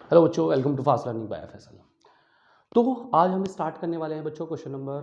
Hello बच्चों, welcome to fast learning by FSL. तो आज हम स्टार्ट करने वाले हैं बच्चों क्वेश्चन नंबर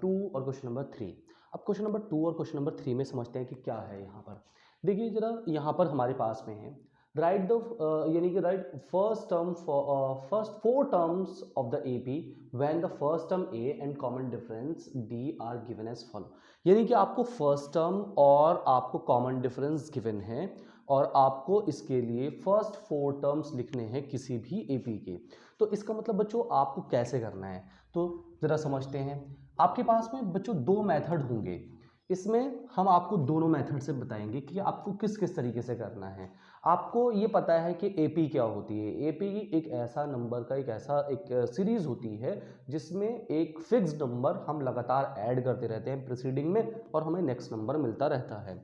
2 और क्वेश्चन नंबर 3। अब क्वेश्चन नंबर 2 और क्वेश्चन नंबर 3 में समझते हैं कि क्या है यहाँ पर। देखिए जरा, यहाँ पर हमारे पास में है राइट द यानी कि right first term first 4 terms of the AP when the first term A and common difference D are given as follow. यानी कि आपको फर्स्ट टर्म और आपको कॉमन डिफरेंस गिवन है और आपको इसके लिए फर्स्ट 4 टर्म्स लिखने हैं किसी भी एपी के। तो इसका मतलब बच्चों आपको कैसे करना है, तो ज़रा समझते हैं। आपके पास में बच्चों 2 मेथड होंगे, इसमें हम आपको दोनों मेथड से बताएंगे कि आपको किस किस तरीके से करना है। आपको ये पता है कि एपी क्या होती है। एपी एक ऐसा नंबर का एक सीरीज होती है जिसमें एक फिक्स्ड नंबर हम लगातार ऐड करते रहते हैं प्रीसीडिंग में और हमें नेक्स्ट नंबर मिलता रहता है।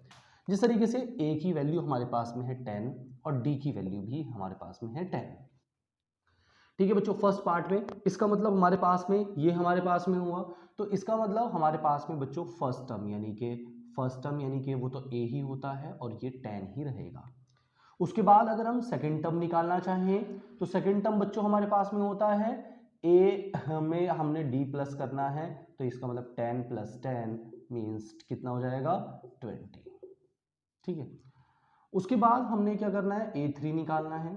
जिस तरीके से ए की वैल्यू हमारे पास में है 10 और डी की वैल्यू भी हमारे पास में है 10। ठीक है बच्चों, फर्स्ट पार्ट में इसका मतलब हमारे पास में ये हमारे पास में हुआ, तो इसका मतलब हमारे पास में बच्चों फर्स्ट टर्म यानी कि वो तो ए ही होता है और ये 10 ही रहेगा। उसके बाद अगर हम सेकंड टर्म निकालना चाहें तो सेकंड टर्म बच्चों हमारे पास में होता है ए में हमने डी प्लस करना है, तो इसका मतलब 10 + 10 मीन्स कितना हो जाएगा 20। ठीक है, उसके बाद हमने क्या करना है A3 निकालना है।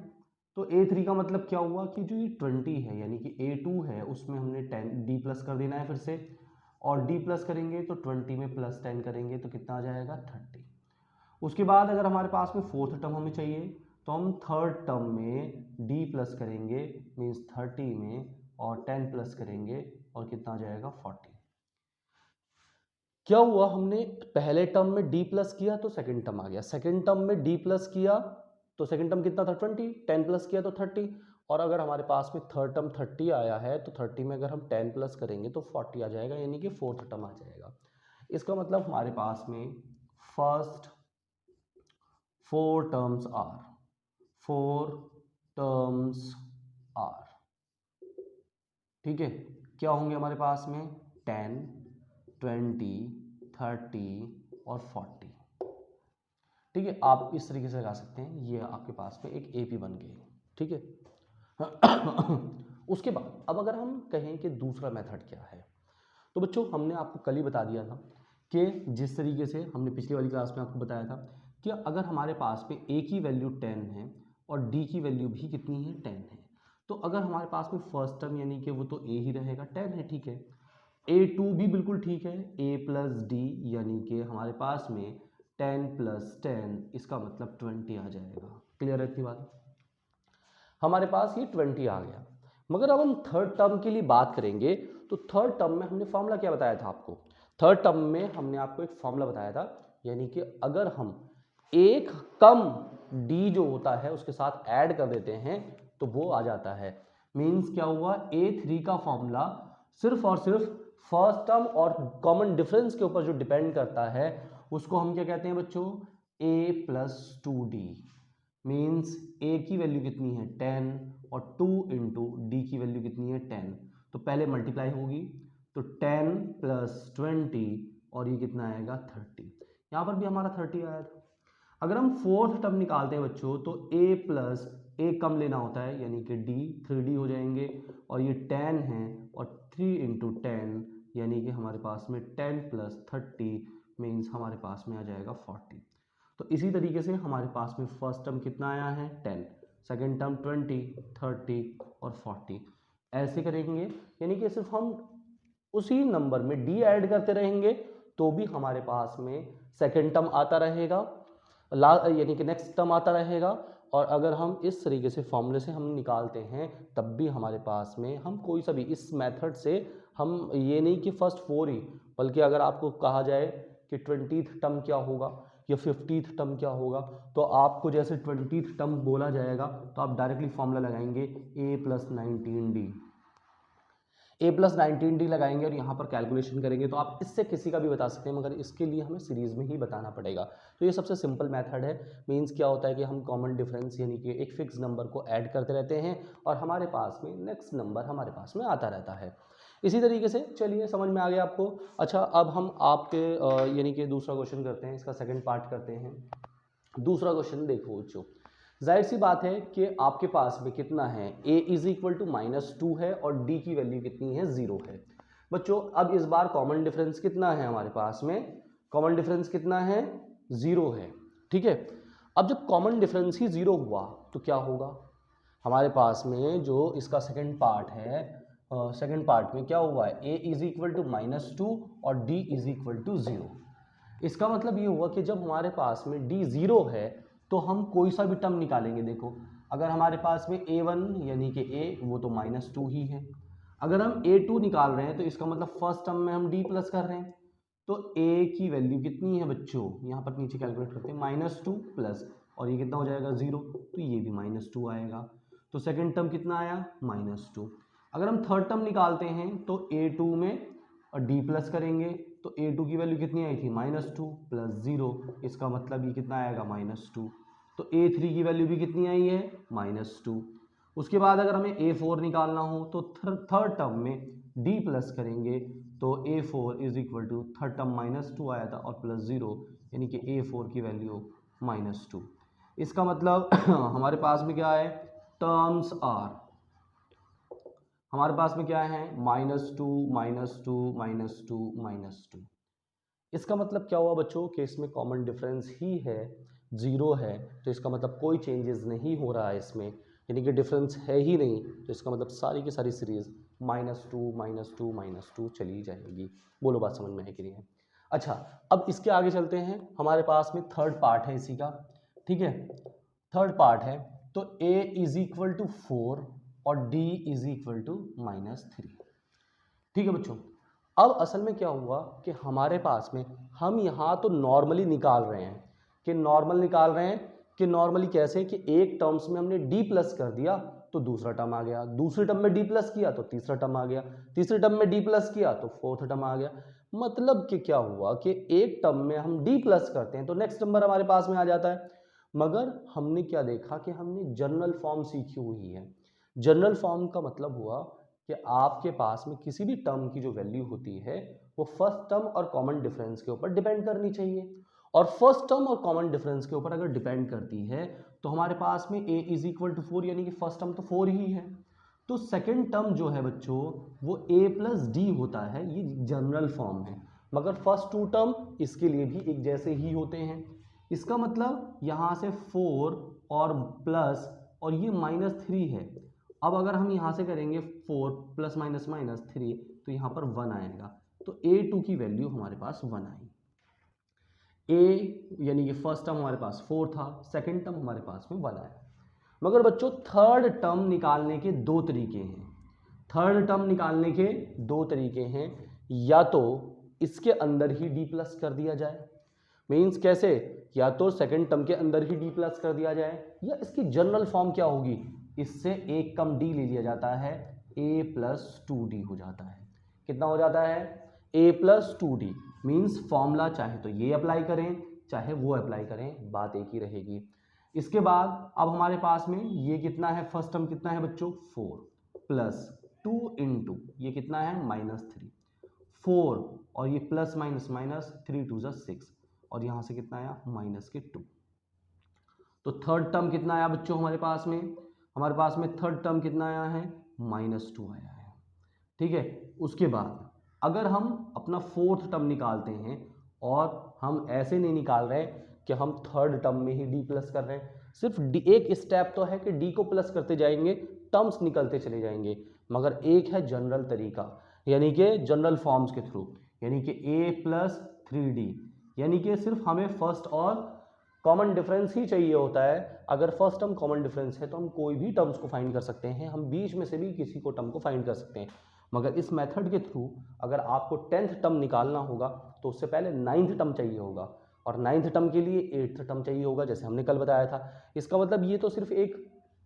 तो A3 का मतलब क्या हुआ कि जो ये 20 है यानी कि A2 है उसमें हमने 10 D प्लस कर देना है फिर से, और D प्लस करेंगे तो 20 में +10 करेंगे तो कितना आ जाएगा 30। उसके बाद अगर हमारे पास में फोर्थ टर्म हमें चाहिए तो हम थर्ड टर्म में D प्लस करेंगे मीन्स 30 में, और 10 प्लस करेंगे और कितना आ जाएगा 40। क्या हुआ, हमने पहले टर्म में डी प्लस किया तो सेकंड टर्म आ गया, सेकंड टर्म में डी प्लस किया तो सेकंड टर्म कितना था 20, 10 प्लस किया तो 30, और अगर हमारे पास में थर्ड टर्म 30 आया है तो 30 में अगर हम 10 प्लस करेंगे तो 40 आ जाएगा, यानी कि फोर्थ टर्म आ जाएगा। इसका मतलब हमारे पास में first 4 terms are 4 terms are ठीक है, क्या होंगे हमारे पास में 10, 20, 30 और 40। ठीक है, आप इस तरीके से लगा सकते हैं, ये आपके पास में एक एपी बन गई। ठीक है उसके बाद अब अगर हम कहें कि दूसरा मेथड क्या है, तो बच्चों हमने आपको कल ही बता दिया था कि जिस तरीके से हमने पिछली वाली क्लास में आपको बताया था कि अगर हमारे पास में ए की वैल्यू 10 है और डी की वैल्यू भी कितनी है 10 है, तो अगर हमारे पास में फर्स्ट टर्म यानी कि वो तो ए ही रहेगा 10 है, ठीक है। A2 भी बिल्कुल ठीक है, A + D यानी कि हमारे पास में 10 + 10 इसका मतलब 20 आ जाएगा। क्लियर है इतनी बात, हमारे पास ये 20 आ गया। मगर अब हम थर्ड टर्म के लिए बात करेंगे तो थर्ड टर्म में हमने फॉर्मूला क्या बताया था आपको, थर्ड टर्म में हमने आपको एक फॉर्मूला बताया था, यानी कि अगर हम एक कम डी जो होता है उसके साथ ऐड कर देते हैं तो वो आ जाता है। मीन्स क्या हुआ, A3 का फॉर्मूला सिर्फ और सिर्फ फर्स्ट टर्म और कॉमन डिफरेंस के ऊपर जो डिपेंड करता है उसको हम क्या कहते हैं बच्चों, A + 2D। मीन्स A की वैल्यू कितनी है 10 और 2 इंटू डी की वैल्यू कितनी है 10, तो पहले मल्टीप्लाई होगी तो 10 + 20 और ये कितना आएगा 30। यहाँ पर भी हमारा 30 आया था। अगर हम फोर्थ टर्म निकालते हैं बच्चों तो A कम लेना होता है यानी कि D 3D हो जाएंगे, और ये 10 है और 3 इंटू 10 यानी कि हमारे पास में 10 + 30 मीन्स हमारे पास में आ जाएगा 40। तो इसी तरीके से हमारे पास में फर्स्ट टर्म कितना आया है 10, सेकेंड टर्म 20, 30 और 40, ऐसे करेंगे यानी कि सिर्फ हम उसी नंबर में डी ऐड करते रहेंगे तो भी हमारे पास में सेकेंड टर्म आता रहेगा, यानी कि नेक्स्ट टर्म आता रहेगा। और अगर हम इस तरीके से फॉर्मूले से हम निकालते हैं तब भी हमारे पास में हम कोई सा भी इस मेथड से हम ये नहीं कि फर्स्ट 4 ही, बल्कि अगर आपको कहा जाए कि 20th टर्म क्या होगा या 50th टर्म क्या होगा, तो आपको जैसे 20th टर्म बोला जाएगा तो आप डायरेक्टली फॉर्मूला लगाएंगे A + 19D, A + 19D लगाएंगे और यहाँ पर कैलकुलेशन करेंगे तो आप इससे किसी का भी बता सकते हैं, मगर इसके लिए हमें सीरीज़ में ही बताना पड़ेगा। तो ये सबसे सिंपल मेथड है। मींस क्या होता है कि हम कॉमन डिफरेंस यानी कि एक फिक्स नंबर को ऐड करते रहते हैं और हमारे पास में नेक्स्ट नंबर हमारे पास में आता रहता है। इसी तरीके से चलिए समझ में आ गया आपको। अच्छा, अब हम आपके यानी कि दूसरा क्वेश्चन करते हैं, इसका सेकेंड पार्ट करते हैं। दूसरा क्वेश्चन देखो बच्चों, जाहिर सी बात है कि आपके पास में कितना है, a इज इक्वल टू -2 है और d की वैल्यू कितनी है, 0 है। बच्चों अब इस बार कॉमन डिफरेंस कितना है हमारे पास में, कॉमन डिफरेंस कितना है, 0 है। ठीक है, अब जब कॉमन डिफरेंस ही 0 हुआ तो क्या होगा, हमारे पास में जो इसका सेकंड पार्ट है, सेकंड पार्ट में क्या हुआ है, a इज इक्वल टू -2 और d इज इक्वल टू 0। इसका मतलब ये हुआ कि जब हमारे पास में d 0 है तो हम कोई सा भी टर्म निकालेंगे। देखो अगर हमारे पास में a1 यानी कि a वो तो -2 ही है, अगर हम a2 निकाल रहे हैं तो इसका मतलब फर्स्ट टर्म में हम d प्लस कर रहे हैं, तो a की वैल्यू कितनी है बच्चों, यहाँ पर नीचे कैलकुलेट करते हैं, -2 प्लस और ये कितना हो जाएगा 0, तो ये भी -2 आएगा। तो सेकेंड टर्म कितना आया, -2। अगर हम थर्ड टर्म निकालते हैं तो a2 में d प्लस करेंगे तो a2 की वैल्यू कितनी आई थी, -2 प्लस 0, इसका मतलब ये कितना आएगा, -2। तो a3 की वैल्यू भी कितनी आई है, -2। उसके बाद अगर हमें a4 निकालना हो तो थर्ड टर्म में d प्लस करेंगे तो a4 is equal to third term -2 आया था और प्लस 0, यानी कि a4 की वैल्यू -2। इसका मतलब हमारे पास में क्या है, टर्म्स आर, हमारे पास में क्या है, -2 -2 -2 -2। इसका मतलब क्या हुआ बच्चों कि इसमें कॉमन डिफरेंस ही है, 0 है, तो इसका मतलब कोई चेंजेस नहीं हो रहा है इसमें, यानी कि डिफरेंस है ही नहीं, तो इसका मतलब सारी की सारी सीरीज -2 -2 -2 चली जाएगी। बोलो बात समझ में है कि नहीं है। अच्छा अब इसके आगे चलते हैं, हमारे पास में थर्ड पार्ट है इसी का। ठीक है, थर्ड पार्ट है तो a इज इक्वल टू 4 और d इज इक्वल टू -3। ठीक है बच्चों, अब असल में क्या हुआ कि हमारे पास में हम यहाँ तो नॉर्मली निकाल रहे हैं, कि नॉर्मल निकाल रहे हैं, कि नॉर्मली कैसे कि एक टर्म्स में हमने d प्लस कर दिया तो दूसरा टर्म आ गया, दूसरे टर्म में d प्लस किया तो तीसरा टर्म आ गया, तीसरे टर्म में d प्लस किया तो फोर्थ टर्म आ गया। मतलब कि क्या हुआ कि एक टर्म में हम d प्लस करते हैं तो नेक्स्ट नंबर हमारे पास में आ जाता है। मगर हमने क्या देखा कि हमने जनरल फॉर्म सीखी हुई है। जनरल फॉर्म का मतलब हुआ कि आपके पास में किसी भी टर्म की जो वैल्यू होती है वो फर्स्ट टर्म और कॉमन डिफरेंस के ऊपर डिपेंड करनी चाहिए, और फर्स्ट टर्म और कॉमन डिफरेंस के ऊपर अगर डिपेंड करती है तो हमारे पास में a इज इक्वल टू 4, यानी कि फर्स्ट टर्म तो 4 ही है, तो सेकेंड टर्म जो है बच्चों वो a प्लस डी होता है, ये जनरल फॉर्म है। मगर फर्स्ट टू टर्म इसके लिए भी एक जैसे ही होते हैं। इसका मतलब यहाँ से 4 और प्लस और ये -3 है। अब अगर हम यहाँ से करेंगे 4 प्लस माइनस -3 तो यहाँ पर 1 आएगा, तो a2 की वैल्यू हमारे पास 1 आई। a यानी कि फर्स्ट टर्म हमारे पास 4 था, सेकंड टर्म हमारे पास में 1 आया। मगर बच्चों थर्ड टर्म निकालने के दो तरीके हैं, थर्ड टर्म निकालने के दो तरीके हैं, या तो इसके अंदर ही d प्लस कर दिया जाए, मीन्स कैसे, या तो सेकंड टर्म के अंदर ही d प्लस कर दिया जाए, या इसकी जनरल फॉर्म क्या होगी, इससे एक कम d ले लिया जाता है, a प्लस 2d हो जाता है। कितना हो जाता है, a plus 2d, means formula चाहे तो ये अप्लाई करें चाहे वो अप्लाई करें, बात एक ही रहेगी। इसके बाद अब हमारे पास में ये कितना है, फर्स्ट टर्म कितना है बच्चों, 4 प्लस 2 इंटू ये कितना है -3, 4 और ये प्लस माइनस माइनस 3 2 6, और यहाँ से कितना आया -2। तो थर्ड टर्म कितना आया बच्चों हमारे पास में, हमारे पास में थर्ड टर्म कितना आया है, -2 आया है। ठीक है, उसके बाद अगर हम अपना फोर्थ टर्म निकालते हैं, और हम ऐसे नहीं निकाल रहे कि हम थर्ड टर्म में ही d प्लस कर रहे हैं, सिर्फ एक स्टेप तो है कि d को प्लस करते जाएंगे, टर्म्स निकलते चले जाएंगे, मगर एक है जनरल तरीका, यानी कि जनरल फॉर्म्स के थ्रू, यानी कि a प्लस 3d, यानी कि सिर्फ हमें फर्स्ट और कॉमन डिफरेंस ही चाहिए होता है। अगर फर्स्ट टर्म कॉमन डिफरेंस है तो हम कोई भी टर्म्स को फाइंड कर सकते हैं, हम बीच में से भी किसी को टर्म को फाइंड कर सकते हैं। मगर इस मेथड के थ्रू अगर आपको 10th टर्म निकालना होगा तो उससे पहले 9th टर्म चाहिए होगा, और 9th टर्म के लिए 8th टर्म चाहिए होगा, जैसे हमने कल बताया था। इसका मतलब ये तो सिर्फ एक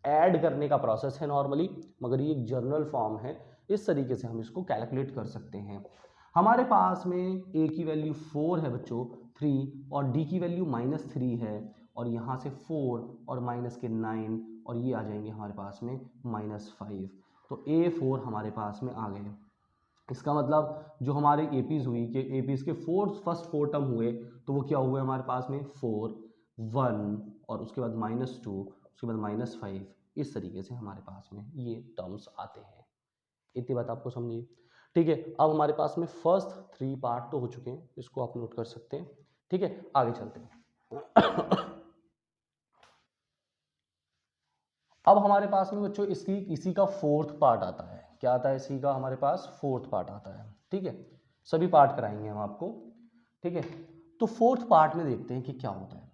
ऐड करने का प्रोसेस है नॉर्मली, मगर ये एक जनरल फॉर्म है, इस तरीके से हम इसको कैलकुलेट कर सकते हैं। हमारे पास में a की वैल्यू 4 है बच्चों, 3, और d की वैल्यू -3 है, और यहाँ से 4 और माइनस के 9 और ये आ जाएंगे हमारे पास में -5, तो a4 हमारे पास में आ गए। इसका मतलब जो हमारे एपीज हुई कि एपीज के फर्स्ट 4 टर्म हुए, तो वो क्या हुए हमारे पास में 4 1 और उसके बाद -2, उसके बाद -5, इस तरीके से हमारे पास में ये टर्म्स आते हैं। इतनी बात आपको समझिए, ठीक है। अब हमारे पास में फर्स्ट 3 पार्ट तो हो चुके हैं, इसको आप नोट कर सकते हैं, ठीक है। आगे चलते हैं। अब हमारे पास में बच्चों इसी का फोर्थ पार्ट आता है। क्या आता है? इसी का हमारे पास फोर्थ पार्ट आता है, ठीक है। सभी पार्ट कराएंगे हम आपको, ठीक है। तो फोर्थ पार्ट में देखते हैं कि क्या होता है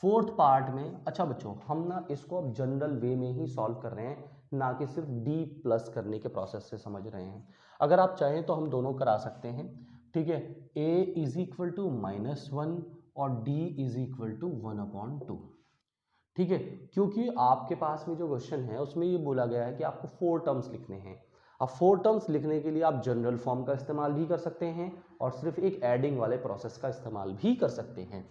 फोर्थ पार्ट में। अच्छा बच्चों, हम ना इसको अब जनरल वे में ही सॉल्व कर रहे हैं, ना कि सिर्फ डी प्लस करने के प्रोसेस से समझ रहे हैं। अगर आप चाहें तो हम दोनों करा सकते हैं, ठीक है। a इज इक्वल टू -1 और d इज इक्वल टू 1/2, ठीक है। क्योंकि आपके पास में जो क्वेश्चन है उसमें ये बोला गया है कि आपको 4 टर्म्स लिखने हैं। अब 4 टर्म्स लिखने के लिए आप जनरल फॉर्म का इस्तेमाल भी कर सकते हैं और सिर्फ एक एडिंग वाले प्रोसेस का इस्तेमाल भी कर सकते हैं।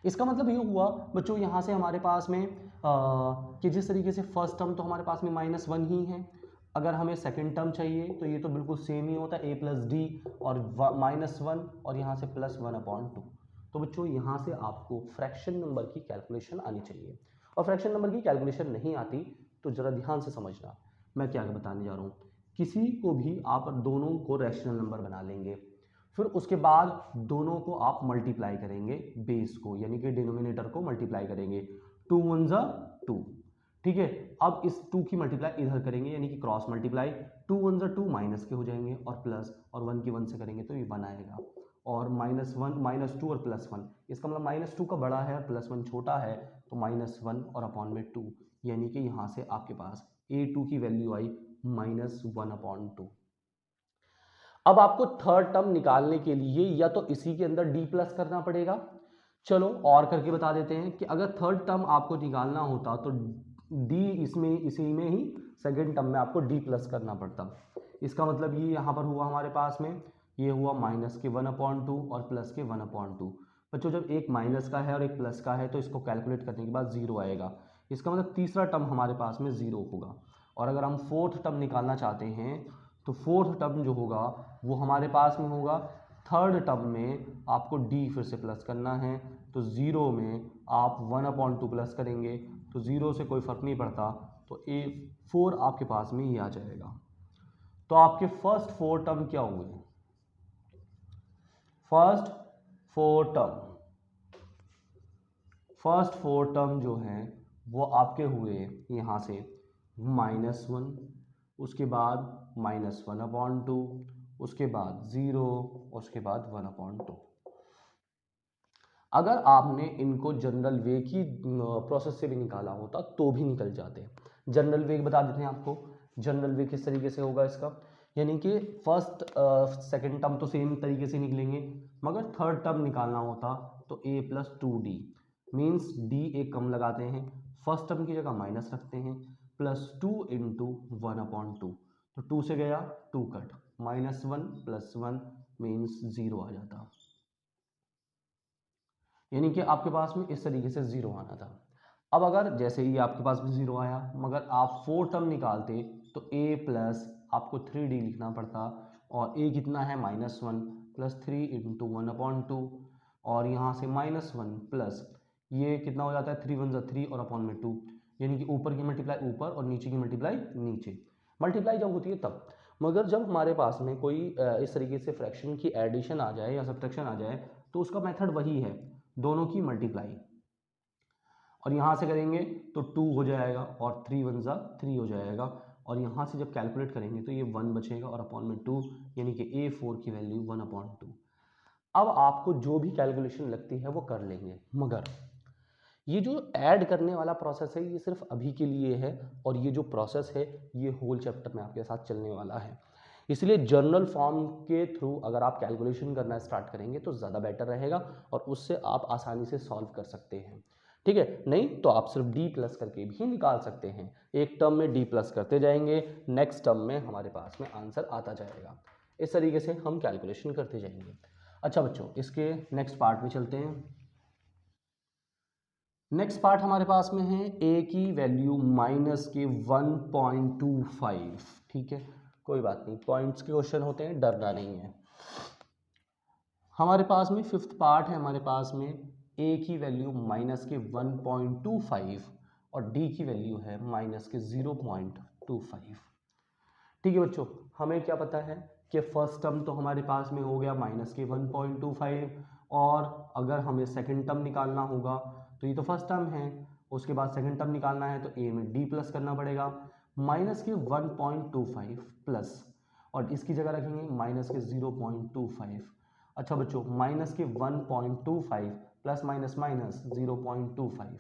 इसका मतलब ये हुआ बच्चों, यहाँ से हमारे पास में कि जिस तरीके से फर्स्ट टर्म तो हमारे पास में -1 ही है, अगर हमें सेकंड टर्म चाहिए तो ये तो बिल्कुल सेम ही होता है, a + d और -1 और यहाँ से +1/2। तो बच्चों यहाँ से आपको फ्रैक्शन नंबर की कैलकुलेशन आनी चाहिए, और फ्रैक्शन नंबर की कैलकुलेशन नहीं आती तो ज़रा ध्यान से समझना मैं क्या बताने जा रहा हूँ। किसी को भी आप दोनों को रैशनल नंबर बना लेंगे, फिर उसके बाद दोनों को आप मल्टीप्लाई करेंगे, बेस को यानी कि डिनोमिनेटर को मल्टीप्लाई करेंगे, 2 1 ज़ा 2, ठीक है। अब इस 2 की मल्टीप्लाई इधर करेंगे यानी कि क्रॉस मल्टीप्लाई, 2 1 ज़ा 2 माइनस के हो जाएंगे और प्लस, और 1 की 1 से करेंगे तो ये 1 आएगा, और -1 -2 और +1, इसका मतलब -2 का बड़ा है और +1 छोटा है, तो -1 और अपॉन में 2, यानी कि यहाँ से आपके पास a2 की वैल्यू आई -1/2। अब आपको थर्ड टर्म निकालने के लिए या तो इसी के अंदर d प्लस करना पड़ेगा, चलो और करके बता देते हैं कि अगर थर्ड टर्म आपको निकालना होता तो d इसमें इसी में ही सेकेंड टर्म में आपको d प्लस करना पड़ता। इसका मतलब ये यहाँ पर हुआ हमारे पास में, ये हुआ -1/2 और प्लस के 1/2। बच्चों जब एक माइनस का है और एक प्लस का है तो इसको कैलकुलेट करने के बाद 0 आएगा, इसका मतलब तीसरा टर्म हमारे पास में 0 होगा। और अगर हम फोर्थ टर्म निकालना चाहते हैं तो फोर्थ टर्म जो होगा वो हमारे पास में होगा, थर्ड टर्म में आपको d फिर से प्लस करना है, तो 0 में आप 1/2 प्लस करेंगे, तो 0 से कोई फ़र्क नहीं पड़ता, तो a4 आपके पास में ही आ जाएगा। तो आपके फर्स्ट 4 टर्म क्या हुए? फर्स्ट 4 टर्म जो हैं वो आपके हुए यहाँ से -1, उसके बाद -1/2, उसके बाद 0, उसके बाद 1/2। अगर आपने इनको जनरल वे की प्रोसेस से भी निकाला होता तो भी निकल जाते। जनरल वे बता देते हैं आपको, जनरल वे किस तरीके से होगा इसका, यानी कि फर्स्ट सेकंड टर्म तो सेम तरीके से निकलेंगे, मगर थर्ड टर्म निकालना होता तो a + 2d मीन्स d एक कम लगाते हैं, फर्स्ट टर्म की जगह माइनस रखते हैं, +2 × 1/2, तो 2 से गया 2 कट, -1 + 1 मीन्स 0 आ जाता, यानी कि आपके पास में इस तरीके से 0 आना था। अब अगर जैसे ही आपके पास में 0 आया, मगर आप 4 टर्म निकालते तो a प्लस आपको 3d लिखना पड़ता, और a कितना है -1 + 3 × 1/2, और यहाँ से -1 प्लस ये कितना हो जाता है 3 1 ज़ा 3 और अपॉन में 2, यानी कि ऊपर की मल्टीप्लाई ऊपर और नीचे की मल्टीप्लाई नीचे, मल्टीप्लाई जब होती है तब। मगर जब हमारे पास में कोई इस तरीके से फ्रैक्शन की एडिशन आ जाए या सब्ट्रैक्शन आ जाए तो उसका मेथड वही है, दोनों की मल्टीप्लाई, और यहाँ से करेंगे तो 2 हो जाएगा और 3 1 ज़ा 3 हो जाएगा, और यहाँ से जब कैलकुलेट करेंगे तो ये 1 बचेगा और अपॉन में 2, यानी कि a4 की वैल्यू 1/2। अब आपको जो भी कैलकुलेशन लगती है वो कर लेंगे, मगर ये जो ऐड करने वाला प्रोसेस है ये सिर्फ अभी के लिए है, और ये जो प्रोसेस है ये होल चैप्टर में आपके साथ चलने वाला है। इसलिए जर्नल फॉर्म के थ्रू अगर आप कैलकुलेशन करना स्टार्ट करेंगे तो ज़्यादा बेटर रहेगा, और उससे आप आसानी से सॉल्व कर सकते हैं, ठीक है। नहीं तो आप सिर्फ d प्लस करके भी निकाल सकते हैं, एक टर्म में d प्लस करते जाएंगे, नेक्स्ट टर्म में हमारे पास में आंसर आता जाएगा, इस तरीके से हम कैलकुलेशन करते जाएंगे। अच्छा बच्चों, इसके नेक्स्ट पार्ट में चलते हैं। नेक्स्ट पार्ट हमारे पास में है a की वैल्यू -1.25, ठीक है, कोई बात नहीं, पॉइंट्स के क्वेश्चन होते हैं, डरना नहीं है। हमारे पास में फिफ्थ पार्ट है, हमारे पास में a की वैल्यू -1.25 और डी की वैल्यू है माइनस के 0.25। ठीक है बच्चों, हमें क्या पता है कि फर्स्ट टर्म तो हमारे पास में हो गया माइनस के 1.25, और अगर हमें सेकंड टर्म निकालना होगा तो ये तो फर्स्ट टर्म है, उसके बाद सेकंड टर्म निकालना है तो ए में डी प्लस करना पड़ेगा, माइनस के 1.25 प्लस, और इसकी जगह रखेंगे माइनस के 0.25। अच्छा बच्चों, माइनस के 1.25 प्लस माइनस माइनस 0.25,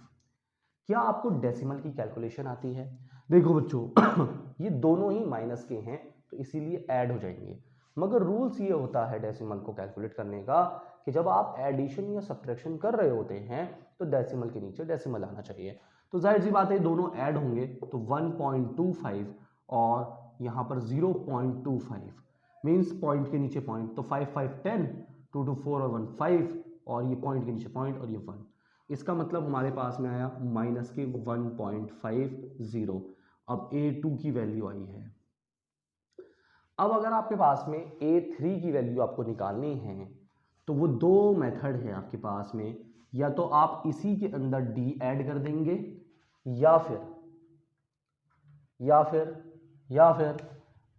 क्या आपको डेसिमल की कैलकुलेशन आती है? देखो बच्चों ये दोनों ही माइनस के हैं तो इसीलिए ऐड हो जाएंगे, मगर रूल्स ये होता है डेसिमल को कैलकुलेट करने का कि जब आप एडिशन या सब्ट्रैक्शन कर रहे होते हैं तो डेसिमल के नीचे डेसिमल आना चाहिए। तो जाहिर सी बात है दोनों ऐड होंगे तो 1.25 और यहाँ पर 0.25 मीन्स पॉइंट के नीचे पॉइंट, तो 5 5 10, 2 2 4 और 1 5, और ये पॉइंट के नीचे पॉइंट और ये 1। इसका मतलब हमारे पास में आया माइनस के 1.50। अब A2 की वैल्यू आई है। अब अगर आपके पास में A3 की वैल्यू आपको निकालनी है तो वो दो मेथड है आपके पास में, या तो आप इसी के अंदर D ऐड कर देंगे या फिर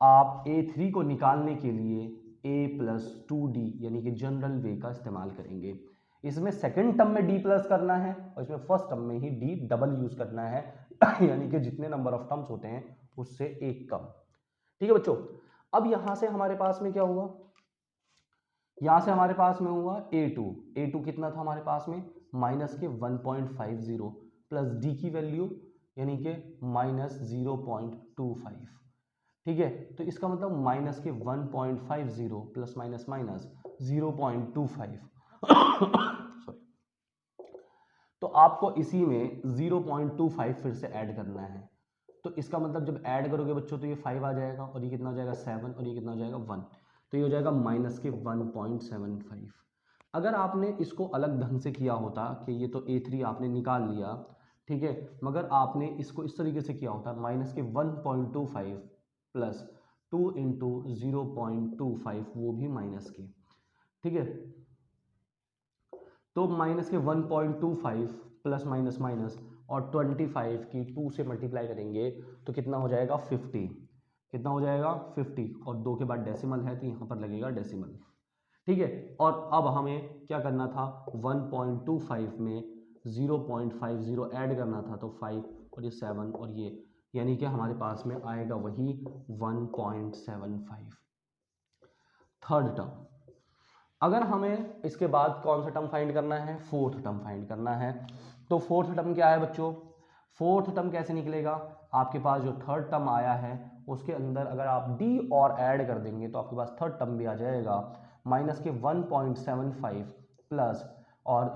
आप A3 को निकालने के लिए A+2D यानी कि जनरल वे का इस्तेमाल करेंगे। इसमें सेकंड टर्म में D प्लस करना है और इसमें फर्स्ट टर्म में ही D डबल यूज करना है यानी कि जितने नंबर ऑफ टर्म्स होते हैं उससे एक कम। ठीक है बच्चों, अब यहां से हमारे पास में क्या हुआ, यहां से हमारे पास में हुआ A2 कितना था हमारे पास में माइनस के 1.50 प्लस D की वैल्यू यानी कि माइनस 0.25। ठीक है, तो इसका मतलब माइनस के 1.50 प्लस माइनस माइनस 0.25 सॉरी, तो आपको इसी में 0.25 फिर से ऐड करना है। तो इसका मतलब जब ऐड करोगे बच्चों तो ये 5 आ जाएगा और ये कितना हो जाएगा 7 और ये कितना हो जाएगा 1, तो ये हो जाएगा माइनस के 1.75। अगर आपने इसको अलग ढंग से किया होता कि ये तो A3 आपने निकाल लिया, ठीक है, मगर आपने इसको इस तरीके से किया होता माइनस के 1.25 प्लस 2 इंटू 0.25 वो भी माइनस के, ठीक है, तो माइनस के 1.25 प्लस माइनस माइनस और 25 की 2 से मल्टीप्लाई करेंगे तो कितना हो जाएगा 50, कितना हो जाएगा 50, और 2 के बाद डेसिमल है तो यहाँ पर लगेगा डेसिमल। ठीक है, और अब हमें क्या करना था 1.25 में 0.50 ऐड करना था, तो 5 और ये 7 और ये, यानी कि हमारे पास में आएगा वही 1.75। थर्ड टर्म, अगर हमें इसके बाद कौन सा टर्म फाइंड करना है, फोर्थ टर्म फाइंड करना है, तो फोर्थ टर्म क्या है बच्चों, फोर्थ टर्म कैसे निकलेगा, आपके पास जो थर्ड टर्म आया है उसके अंदर अगर आप D और ऐड कर देंगे तो आपके पास थर्ड टर्म भी आ जाएगा माइनस के 1.75 प्लस और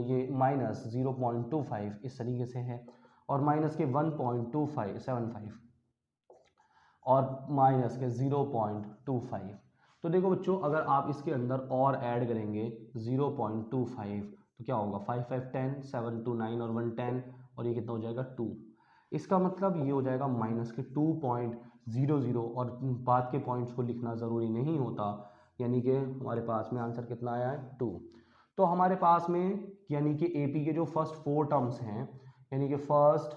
ये माइनस 0.25 इस तरीके से है, और माइनस के 1.2575 और माइनस के 0.25। तो देखो बच्चों अगर आप इसके अंदर और ऐड करेंगे 0.25 तो क्या होगा 5 5 10, 7 2 9 और 1 10, और ये कितना हो जाएगा 2। इसका मतलब ये हो जाएगा माइनस के 2.00, और बाद के पॉइंट्स को लिखना ज़रूरी नहीं होता, यानी कि हमारे पास में आंसर कितना आया है 2। तो हमारे पास में यानी कि AP के जो फर्स्ट 4 टर्म्स हैं, यानी कि फर्स्ट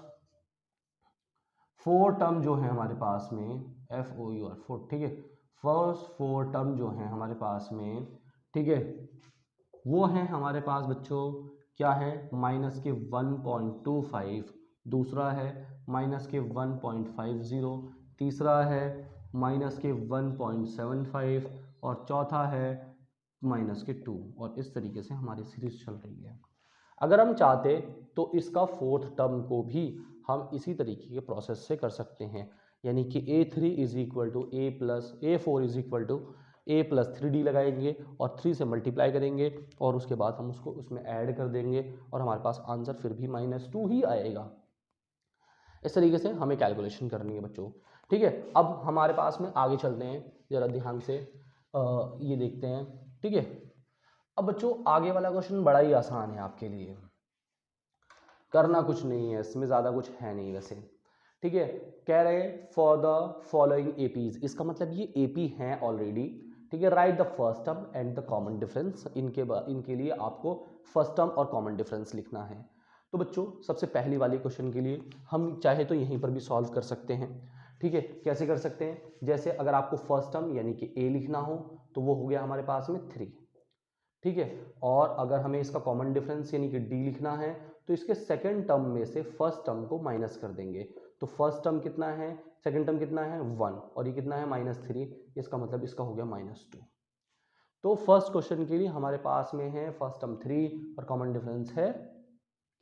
4 टर्म जो है हमारे पास में FOUR, ठीक है, फर्स्ट 4 टर्म जो है हमारे पास में, ठीक है, वो है हमारे पास बच्चों क्या है माइनस के 1.25, दूसरा है माइनस के 1.50, तीसरा है माइनस के 1.75 और चौथा है माइनस के 2, और इस तरीके से हमारी सीरीज चल रही है। अगर हम चाहते तो इसका फोर्थ टर्म को भी हम इसी तरीके के प्रोसेस से कर सकते हैं, यानी कि A3 is equal to A4 is equal to A+3D लगाएंगे और 3 से मल्टीप्लाई करेंगे और उसके बाद हम उसको उसमें ऐड कर देंगे और हमारे पास आंसर फिर भी -2 ही आएगा। इस तरीके से हमें कैलकुलेशन करनी है बच्चों। ठीक है, अब हमारे पास में आगे चलते हैं, ज़रा ध्यान से ये देखते हैं। ठीक है, अब बच्चों आगे वाला क्वेश्चन बड़ा ही आसान है आपके लिए, करना कुछ नहीं है इसमें, ज़्यादा कुछ है नहीं वैसे। ठीक है, कह रहे हैं फॉर द फॉलोइंग एपीज, इसका मतलब ये एपी हैं ऑलरेडी। ठीक है, right the first term and the common difference, इनके लिए आपको फर्स्ट टर्म और कॉमन डिफरेंस लिखना है। तो बच्चों सबसे पहली वाली क्वेश्चन के लिए हम चाहे तो यहीं पर भी सॉल्व कर सकते हैं। ठीक है, कैसे कर सकते हैं? जैसे अगर आपको फर्स्ट टर्म यानी कि a लिखना हो तो वो हो गया हमारे पास में 3। ठीक है, और अगर हमें इसका कॉमन डिफरेंस यानी कि d लिखना है तो इसके सेकंड टर्म में से फर्स्ट टर्म को माइनस कर देंगे। तो फर्स्ट टर्म कितना है, सेकंड टर्म कितना है 1, और ये कितना है -3, इसका मतलब इसका हो गया -2। तो फर्स्ट क्वेश्चन के लिए हमारे पास में है फर्स्ट टर्म 3 और कॉमन डिफरेंस है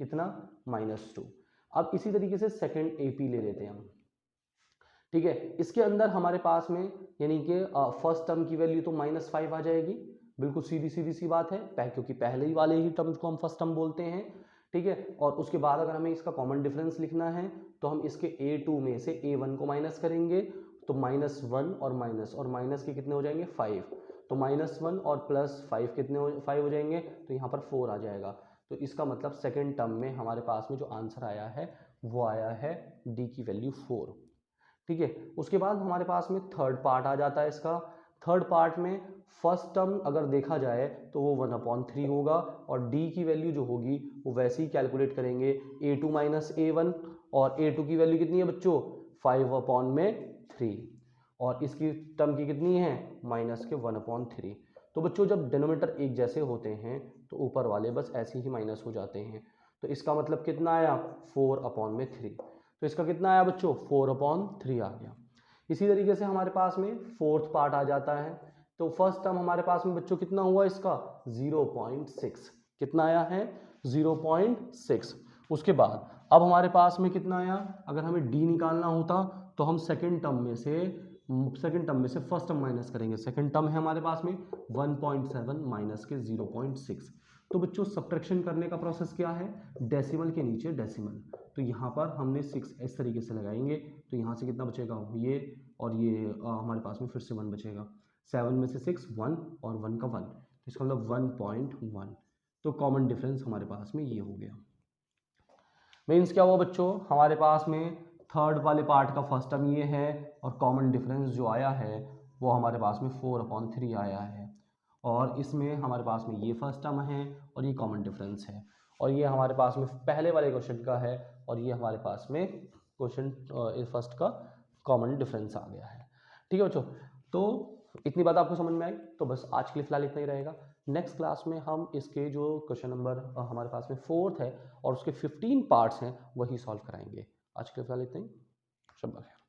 कितना, -2। अब इसी तरीके से सेकंड AP ले लेते हैं हम। ठीक है, इसके अंदर हमारे पास में यानी कि फर्स्ट टर्म की वैल्यू तो -5 आ जाएगी, बिल्कुल सीधी सीधी सी बात है, क्योंकि पहले ही वाले ही टर्म्स को हम फर्स्ट टर्म बोलते हैं। ठीक है, और उसके बाद अगर हमें इसका कॉमन डिफरेंस लिखना है तो हम इसके A2 में से A1 को माइनस करेंगे, तो -1 और माइनस के कितने हो जाएंगे 5, तो -1 और +5 कितने 5 हो जाएंगे, तो यहाँ पर 4 आ जाएगा। तो इसका मतलब सेकेंड टर्म में हमारे पास में जो आंसर आया है वो आया है D की वैल्यू 4। ठीक है, उसके बाद हमारे पास में थर्ड पार्ट आ जाता है इसका। थर्ड पार्ट में फर्स्ट टर्म अगर देखा जाए तो वो 1/3 होगा, और d की वैल्यू जो होगी वो वैसे ही कैलकुलेट करेंगे a2 - a1, और a2 की वैल्यू कितनी है बच्चों 5/3, और इसकी टर्म की कितनी है -1/3। तो बच्चों जब डिनोमिनेटर एक जैसे होते हैं तो ऊपर वाले बस ऐसे ही माइनस हो जाते हैं। तो इसका मतलब कितना आया 4/3, तो इसका कितना आया बच्चों 4/3 आ गया। इसी तरीके से हमारे पास में फोर्थ पार्ट आ जाता है। तो फर्स्ट टर्म हमारे पास में बच्चों कितना हुआ इसका 0.6, कितना आया है 0.6। उसके बाद अब हमारे पास में कितना आया, अगर हमें d निकालना होता तो हम सेकंड टर्म में से फर्स्ट टर्म माइनस करेंगे। सेकंड टर्म है हमारे पास में 1.7 माइनस के 0.6। तो बच्चों सब्ट्रैक्शन करने का प्रोसेस क्या है, डेसिमल के नीचे डेसिमल, तो यहाँ पर हमने 6 इस तरीके से लगाएंगे, तो यहाँ से कितना बचेगा ये, और ये हमारे पास में फिर से 1 बचेगा। 7 में से 6 1 और 1 का 1, तो इसका मतलब 1.1। तो कॉमन डिफरेंस हमारे पास में ये हो गया। मीन्स क्या हुआ बच्चों, हमारे पास में थर्ड वाले पार्ट का फर्स्ट टर्म ये है, और कॉमन डिफरेंस जो आया है वो हमारे पास में 4/3 आया है, और इसमें हमारे पास में ये फर्स्ट टर्म है और ये कॉमन डिफरेंस है, और ये हमारे पास में पहले वाले क्वेश्चन का है, और ये हमारे पास में क्वेश्चन फर्स्ट का कॉमन डिफरेंस आ गया है। ठीक है बच्चों, तो इतनी बात आपको समझ में आई, तो बस आज के लिए फिलहाल इतना ही रहेगा। नेक्स्ट क्लास में हम इसके जो क्वेश्चन नंबर हमारे पास में 4th है और उसके 15 पार्ट्स हैं वही सॉल्व कराएंगे। आज के लिए फिलहाल इतना ही, शब्बा खैर।